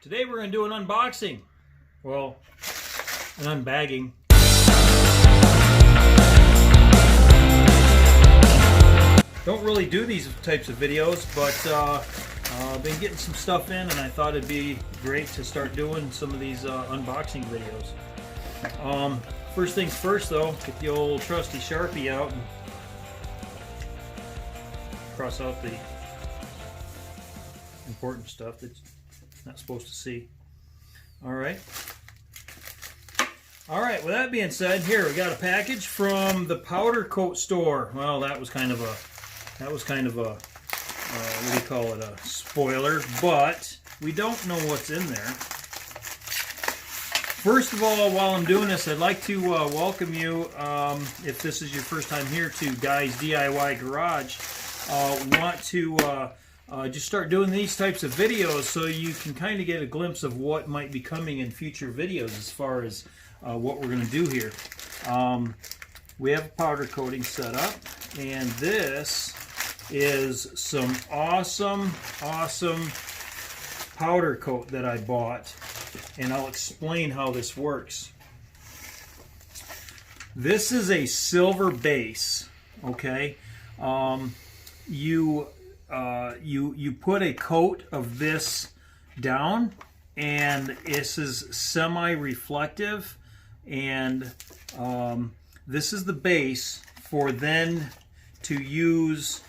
Today we're going to do an unboxing. Well, an unbagging. Don't really do these types of videos, but I've been getting some stuff in and I thought it'd be great to start doing some of these unboxing videos. First things first though, get the old trusty Sharpie out and cross out the important stuff that's not supposed to see. Alright, with that being said, here we got a package from the Powdercoat store. Well, that was kind of a what do you call it, a spoiler, but we don't know what's in there. First of all, while I'm doing this, I'd like to welcome you, if this is your first time here, to Guy's DIY Garage. Want to just start doing these types of videos so you can kind of get a glimpse of what might be coming in future videos as far as what we're going to do here. We have a powder coating set up, and this is some awesome powder coat that I bought, and I'll explain how this works. This is a silver base, okay? You put a coat of this down, and this is semi-reflective, and this is the base for then to use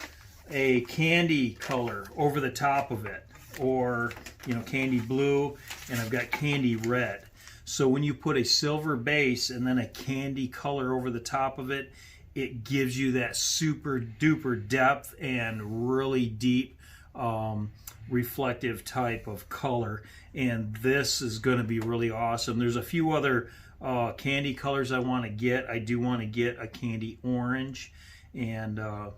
a candy color over the top of it, or candy blue, and I've got candy red. So when you put a silver base and then a candy color over the top of it, it gives you that super duper depth and really deep reflective type of color, and this is going to be really awesome. There's a few other candy colors I want to get. I do want to get a candy orange and a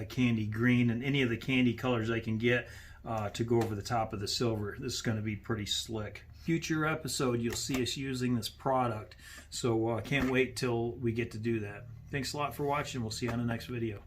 candy green, and any of the candy colors I can get to go over the top of the silver. This is going to be pretty slick. Future episode, you'll see us using this product, so can't wait till we get to do that. Thanks a lot for watching. We'll see you on the next video.